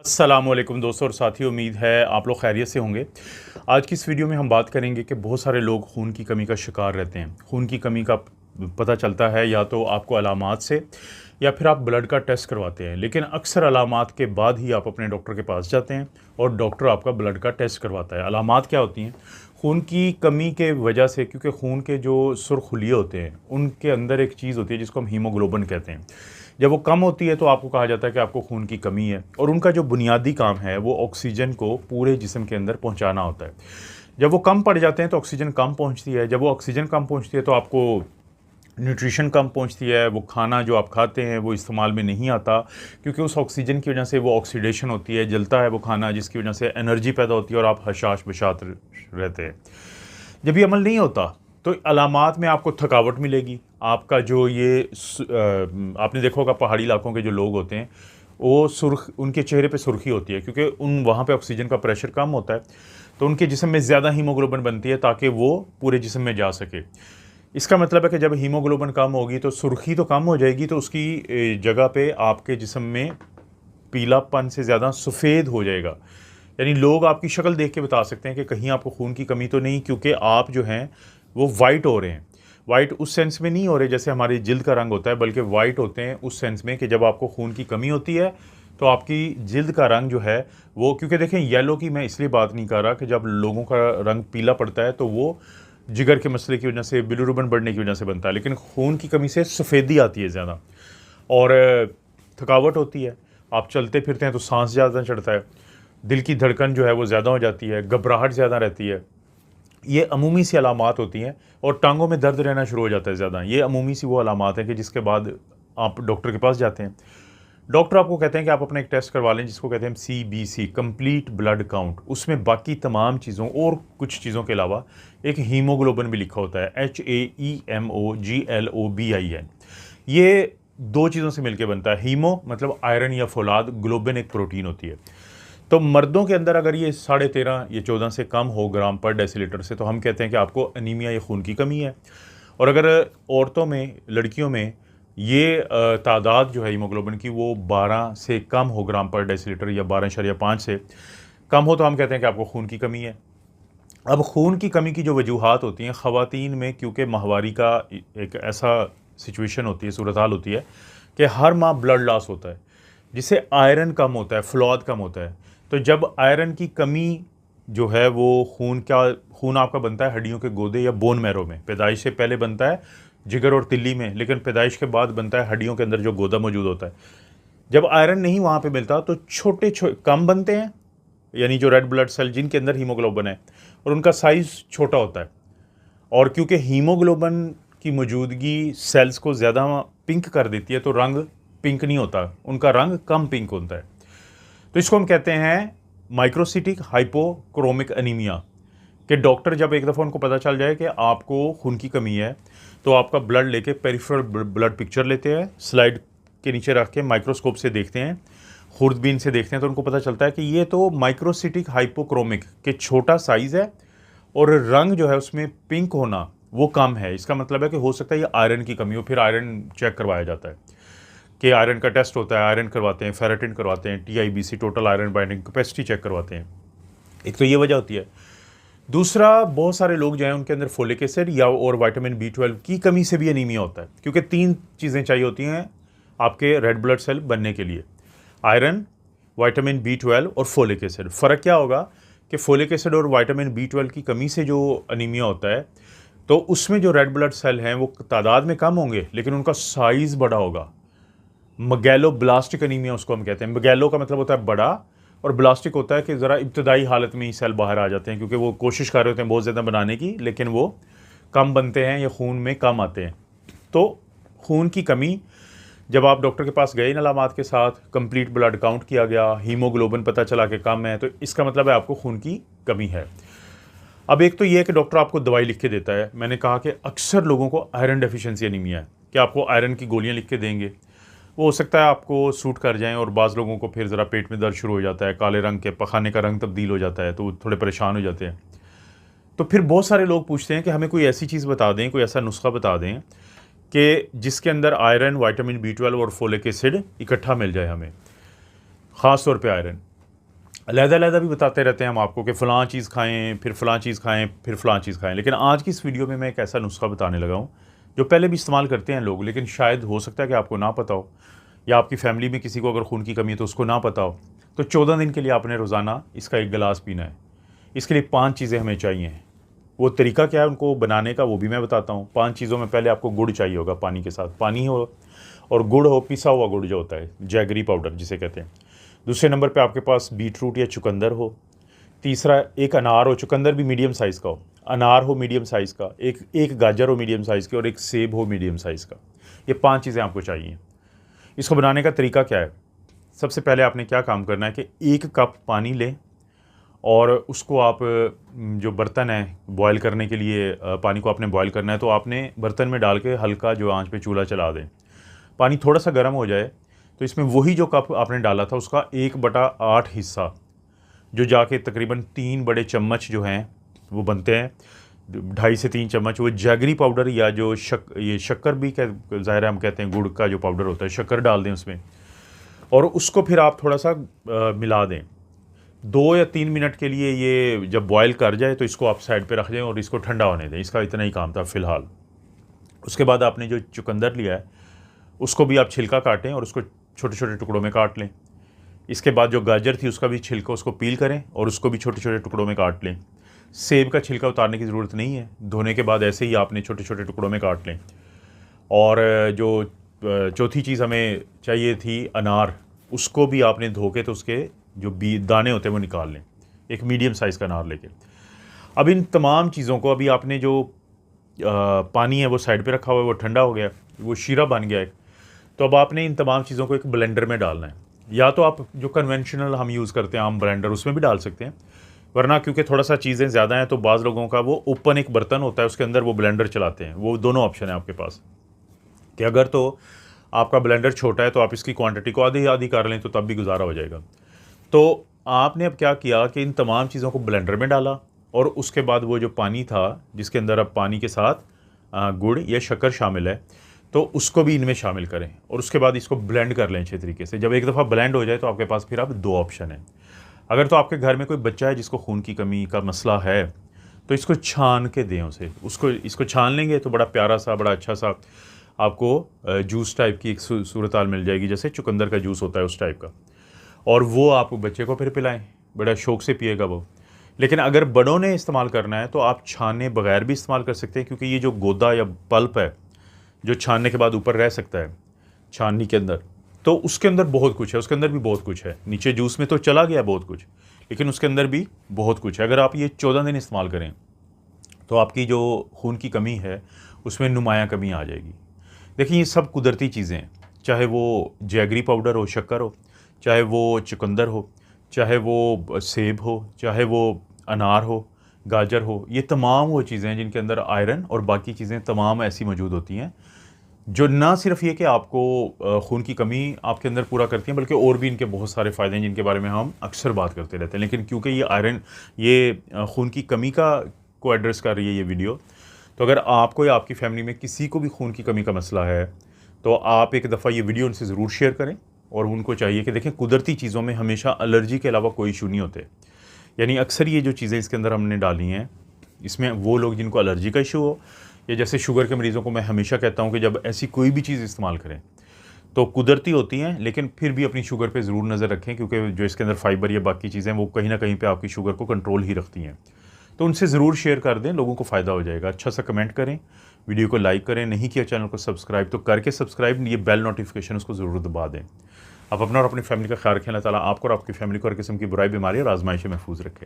अस्सलामुअलैकुम दोस्तों और साथियों, उम्मीद है आप लोग खैरियत से होंगे। आज की इस वीडियो में हम बात करेंगे कि बहुत सारे लोग खून की कमी का शिकार रहते हैं। खून की कमी का पता चलता है या तो आपको अलामात से या फिर आप ब्लड का टेस्ट करवाते हैं, लेकिन अक्सर अलामात के बाद ही आप अपने डॉक्टर के पास जाते हैं और डॉक्टर आपका ब्लड का टेस्ट करवाता है। अलामात क्या होती हैं? खून की कमी के वजह से, क्योंकि खून के जो सुरखुलिये होते हैं उनके अंदर एक चीज़ होती है जिसको हम हीमोग्लोबिन कहते हैं। जब वो कम होती है तो आपको कहा जाता है कि आपको खून की कमी है, और उनका जो बुनियादी काम है वो ऑक्सीजन को पूरे जिस्म के अंदर पहुंचाना होता है। जब वो कम पड़ जाते हैं तो ऑक्सीजन कम पहुंचती है। जब वो ऑक्सीजन कम पहुंचती है तो आपको न्यूट्रिशन कम पहुंचती है। वो खाना जो आप खाते हैं वो इस्तेमाल में नहीं आता, क्योंकि उस ऑक्सीजन की वजह से वो ऑक्सीडेशन होती है, जलता है वो खाना, जिसकी वजह से एनर्जी पैदा होती है और आप हशाश बशात रहते हैं। जब ये अमल नहीं होता तो अलामात में आपको थकावट मिलेगी। आपका जो आपने देखा होगा पहाड़ी इलाकों के जो लोग होते हैं वो उनके चेहरे पे सुर्खी होती है, क्योंकि वहाँ पे ऑक्सीजन का प्रेशर कम होता है, तो उनके जिस्म में ज़्यादा हीमोग्लोबिन बनती है ताकि वो पूरे जिस्म में जा सके। इसका मतलब है कि जब हीमोग्लोबिन कम होगी तो सुर्खी तो कम हो जाएगी, तो उसकी जगह पे आपके जिस्म में पीलापन से ज़्यादा सफ़ेद हो जाएगा। यानी लोग आपकी शक्ल देख के बता सकते हैं कि कहीं आपको खून की कमी तो नहीं, क्योंकि आप जो हैं वो वाइट हो रहे हैं। वाइट उस सेंस में नहीं हो रहे जैसे हमारी जिल्द का रंग होता है, बल्कि वाइट होते हैं उस सेंस में कि जब आपको खून की कमी होती है तो आपकी जिल्द का रंग जो है वो, क्योंकि देखें येलो की मैं इसलिए बात नहीं कर रहा कि जब लोगों का रंग पीला पड़ता है तो वो जिगर के मसले की वजह से, बिलिरुबिन बढ़ने की वजह से बनता है, लेकिन खून की कमी से सफ़ेदी आती है ज़्यादा, और थकावट होती है। आप चलते फिरते हैं तो सांस ज़्यादा चढ़ता है, दिल की धड़कन जो है वो ज़्यादा हो जाती है, घबराहट ज़्यादा रहती है। ये अमूमी सी अलामात होती हैं, और टांगों में दर्द रहना शुरू हो जाता है ज़्यादा। ये अमूमी सी वो अलामात हैं कि जिसके बाद आप डॉक्टर के पास जाते हैं। डॉक्टर आपको कहते हैं कि आप अपना एक टेस्ट करवा लें जिसको कहते हैं CBC, कंप्लीट ब्लड काउंट। उसमें बाकी तमाम चीज़ों और कुछ चीज़ों के अलावा एक हीमोग्लोबिन भी लिखा होता है, HAEMOGLOBIN। ये दो चीज़ों से मिलकर बनता है। हीमो मतलब आयरन या फौलाद, ग्लोबिन एक प्रोटीन होती है। तो मर्दों के अंदर अगर ये 13.5 या 14 से कम हो ग्राम पर डेसीलीटर से, तो हम कहते हैं कि आपको अनीमिया या खून की कमी है। और अगर औरतों में, लड़कियों में ये तादाद जो है हीमोग्लोबिन की वो 12 से कम हो ग्राम पर डेसीलीटर, या 12.5 से कम हो, तो हम कहते हैं कि आपको खून की कमी है। अब खून की कमी की जो वजूहात होती हैं ख़वातीन में, क्योंकि माहवारी का एक ऐसा सिचुएशन होती है, सूरत हाल होती है कि हर माह ब्लड लॉस होता है, जिससे आयरन कम होता है, फ्लॉद कम होता है। तो जब आयरन की कमी जो है वो खून आपका बनता है हड्डियों के गोदे या बोन मैरो में। पैदाइश से पहले बनता है जिगर और तिल्ली में, लेकिन पैदाइश के बाद बनता है हड्डियों के अंदर जो गोदा मौजूद होता है। जब आयरन नहीं वहाँ पे मिलता तो छोटे कम बनते हैं, यानी जो रेड ब्लड सेल जिनके अंदर हीमोग्लोबिन है, और उनका साइज़ छोटा होता है। और क्योंकि हीमोग्लोबिन की मौजूदगी सेल्स को ज़्यादा पिंक कर देती है, तो रंग पिंक नहीं होता, उनका रंग कम पिंक होता है। तो इसको हम कहते हैं माइक्रोसिटिक हाइपोक्रोमिक एनीमिया। कि डॉक्टर जब एक दफ़ा उनको पता चल जाए कि आपको खून की कमी है, तो आपका ब्लड लेके पेरिफेरल ब्लड पिक्चर लेते हैं, स्लाइड के नीचे रख के माइक्रोस्कोप से देखते हैं, खुर्दबीन से देखते हैं, तो उनको पता चलता है कि ये तो माइक्रोसिटिक हाइपोक्रोमिक के छोटा साइज़ है और रंग जो है उसमें पिंक होना वो कम है। इसका मतलब है कि हो सकता है ये आयरन की कमी हो। फिर आयरन चेक करवाया जाता है कि आयरन का टेस्ट होता है, आयरन करवाते हैं, फेरेटिन करवाते हैं, TIBC total iron binding capacity check करवाते हैं। एक तो ये वजह होती है। दूसरा, बहुत सारे लोग जो हैं उनके अंदर फोलिक एसिड या और विटामिन B12 की कमी से भी एनीमिया होता है, क्योंकि 3 चीज़ें चाहिए होती हैं आपके रेड ब्लड सेल बनने के लिए: आयरन, विटामिन B12 और फोलिक एसिड। फ़र्क क्या होगा कि फोलिक एसिड और विटामिन B12 की कमी से जो एनीमिया होता है, तो उसमें जो रेड ब्लड सेल हैं वो तादाद में कम होंगे, लेकिन उनका साइज़ बड़ा होगा। मगैलोब्लास्टिक एनीमिया उसको हम कहते हैं। मगैलो का मतलब होता है बड़ा, और ब्लास्टिक होता है कि ज़रा इब्तदाई हालत में ही सेल बाहर आ जाते हैं, क्योंकि वो कोशिश कर रहे होते हैं बहुत ज़्यादा बनाने की, लेकिन वो कम बनते हैं या खून में कम आते हैं। तो खून की कमी, जब आप डॉक्टर के पास गए इन अलामात के साथ, कंप्लीट ब्लड काउंट किया गया, हीमोग्लोबिन पता चला कि कम है, तो इसका मतलब है आपको खून की कमी है। अब एक तो ये है कि डॉक्टर आपको दवाई लिख के देता है। मैंने कहा कि अक्सर लोगों को आयरन डेफिशिएंसी एनीमिया है, कि आपको आयरन की गोलियाँ लिख के देंगे, वो हो सकता है आपको सूट कर जाएं, और बाज़ लोगों को फिर ज़रा पेट में दर्द शुरू हो जाता है, काले रंग के पखाने का रंग तब्दील हो जाता है, तो थोड़े परेशान हो जाते हैं। तो फिर बहुत सारे लोग पूछते हैं कि हमें कोई ऐसी चीज़ बता दें, कोई ऐसा नुस्खा बता दें कि जिसके अंदर आयरन, विटामिन B12 और फोलिक एसिड इकट्ठा मिल जाए हमें। ख़ास तौर पे आयरन अलग-अलग भी बताते रहते हैं हम आपको कि फ़लाँ चीज़ खाएँ, फिर फ़लाँ चीज़ खाएँ, फिर फ़लाँ चीज़ खाएँ। लेकिन आज की इस वीडियो में मैं एक ऐसा नुस्ख़ा बताने लगा हूँ, जो पहले भी इस्तेमाल करते हैं लोग, लेकिन शायद हो सकता है कि आपको ना पता हो, या आपकी फ़ैमिली में किसी को अगर खून की कमी है तो उसको ना पता हो। तो 14 दिन के लिए आपने रोज़ाना इसका 1 गिलास पीना है। इसके लिए 5 चीज़ें हमें चाहिए। वो तरीका क्या है उनको बनाने का, वो भी मैं बताता हूँ। 5 चीज़ों में पहले आपको गुड़ चाहिए होगा पानी के साथ। पानी हो और गुड़ हो, पिसा हुआ गुड़ जो होता है, जैगरी पाउडर जिसे कहते हैं। दूसरे नंबर पे आपके पास बीटरूट या चुकंदर हो। तीसरा एक अनार हो, चुकंदर भी मीडियम साइज़ का हो, अनार हो मीडियम साइज़ का, एक गाजर हो मीडियम साइज़ की, और एक सेब हो मीडियम साइज़ का। ये 5 चीज़ें आपको चाहिए। इसको बनाने का तरीका क्या है? सबसे पहले आपने क्या काम करना है कि 1 कप पानी लें और उसको आप जो बर्तन है बॉयल करने के लिए, पानी को आपने बॉयल करना है, तो आपने बर्तन में डाल के हल्का जो आंच पे चूल्हा चला दें। पानी थोड़ा सा गर्म हो जाए तो इसमें वही जो कप आपने डाला था उसका 1/8 हिस्सा, जो जाके तकरीबन 3 बड़े चम्मच जो हैं वो बनते हैं, 2.5 से 3 चम्मच वो जैगरी पाउडर, या जो ये शक्कर भी ज़ाहिर है हम कहते हैं गुड़ का जो पाउडर होता है, शक्कर डाल दें उसमें, और उसको फिर आप थोड़ा सा मिला दें। 2 या 3 मिनट के लिए ये जब बॉयल कर जाए तो इसको आप साइड पे रख दें और इसको ठंडा होने दें। इसका इतना ही काम था फ़िलहाल। उसके बाद आपने जो चुकंदर लिया है उसको भी आप छिलका काटें और उसको छोटे-छोटे टुकड़ों में काट लें। इसके बाद जो गाजर थी उसका भी छिलका, उसको पील करें और उसको भी छोटे-छोटे टुकड़ों में काट लें। सेब का छिलका उतारने की ज़रूरत नहीं है, धोने के बाद ऐसे ही आपने छोटे-छोटे टुकड़ों में काट लें। और जो चौथी चीज़ हमें चाहिए थी अनार, उसको भी आपने धो के तो उसके जो दाने होते हैं वो निकाल लें, एक मीडियम साइज़ का अनार लेके। अब इन तमाम चीज़ों को अभी आपने जो पानी है वो साइड पे रखा हुआ है, वो ठंडा हो गया, वो शीरा बन गया है। तो अब आपने इन तमाम चीज़ों को एक ब्लेंडर में डालना है, या तो आप जो कन्वेंशनल हम यूज़ करते हैं आम ब्लेंडर उसमें भी डाल सकते हैं, वरना क्योंकि थोड़ा सा चीज़ें ज़्यादा हैं तो बाज़ लोगों का वो ओपन एक बर्तन होता है उसके अंदर वो ब्लेंडर चलाते हैं। वो दोनों ऑप्शन है आपके पास कि अगर तो आपका ब्लेंडर छोटा है तो आप इसकी क्वांटिटी को आधी आधी कर लें तो तब भी गुजारा हो जाएगा। तो आपने अब क्या किया कि इन तमाम चीज़ों को ब्लेंडर में डाला और उसके बाद वो जो पानी था जिसके अंदर अब पानी के साथ गुड़ या शक्कर शामिल है, तो उसको भी इनमें शामिल करें और उसके बाद इसको ब्लेंड कर लें अच्छे तरीके से। जब एक दफ़ा ब्लेंड हो जाए तो आपके पास फिर अब 2 ऑप्शन हैं। अगर तो आपके घर में कोई बच्चा है जिसको खून की कमी का मसला है, तो इसको छान के दें उसे, इसको छान लेंगे तो बड़ा प्यारा सा, बड़ा अच्छा सा आपको जूस टाइप की एक सूरत हाल मिल जाएगी, जैसे चुकंदर का जूस होता है उस टाइप का, और वो आप बच्चे को फिर पिलाएं, बड़ा शौक़ से पिएगा वो। लेकिन अगर बड़ों ने इस्तेमाल करना है तो आप छाने बगैर भी इस्तेमाल कर सकते हैं, क्योंकि ये जो गोदा या पल्प है जो छानने के बाद ऊपर रह सकता है छाननी के अंदर, तो उसके अंदर बहुत कुछ है, उसके अंदर भी बहुत कुछ है। नीचे जूस में तो चला गया बहुत कुछ, लेकिन उसके अंदर भी बहुत कुछ है। अगर आप ये 14 दिन इस्तेमाल करें तो आपकी जो खून की कमी है उसमें नुमायाँ कमी आ जाएगी। देखिए ये सब कुदरती चीज़ें हैं, चाहे वो जैगरी पाउडर हो, शक्कर हो, चाहे वो चुकंदर हो, चाहे वो सेब हो, चाहे वो अनार हो, गाजर हो, ये तमाम वो चीज़ें हैं जिनके अंदर आयरन और बाकी चीज़ें तमाम ऐसी मौजूद होती हैं जो ना सिर्फ ये कि आपको खून की कमी आपके अंदर पूरा करती हैं, बल्कि और भी इनके बहुत सारे फ़ायदे हैं जिनके बारे में हम अक्सर बात करते रहते हैं। लेकिन क्योंकि ये आयरन, ये खून की कमी को एड्रेस कर रही है ये वीडियो, तो अगर आपको या आपकी फ़ैमिली में किसी को भी खून की कमी का मसला है तो आप एक दफ़ा ये वीडियो उनसे ज़रूर शेयर करें। और उनको चाहिए कि देखें, कुदरती चीज़ों में हमेशा एलर्जी के अलावा कोई इशू नहीं होते। यानी अक्सर ये जो चीज़ें इसके अंदर हमने डाली हैं, इसमें वो लोग जिनको एलर्जी का इशू हो, या जैसे शुगर के मरीज़ों को मैं हमेशा कहता हूँ कि जब ऐसी कोई भी चीज़ इस्तेमाल करें तो कुदरती होती हैं, लेकिन फिर भी अपनी शुगर पे ज़रूर नज़र रखें, क्योंकि जो इसके अंदर फाइबर या बाकी चीज़ें वो कहीं ना कहीं पे आपकी शुगर को कंट्रोल ही रखती हैं। तो उनसे ज़रूर शेयर कर दें, लोगों को फ़ायदा हो जाएगा। अच्छा सा कमेंट करें, वीडियो को लाइक करें, नहीं किया चैनल को सब्सक्राइब तो करके सब्सक्राइब, ये बेल नोटिफिकेशन उसको ज़रूर दबा दें। आप अपना और अपनी फैमिली का ख्याल रखें। अल्लाह ताला आपको और आपकी फैमिली को हर किस्म की बुराई, बीमारी और आजमाइश से महफूज रखें।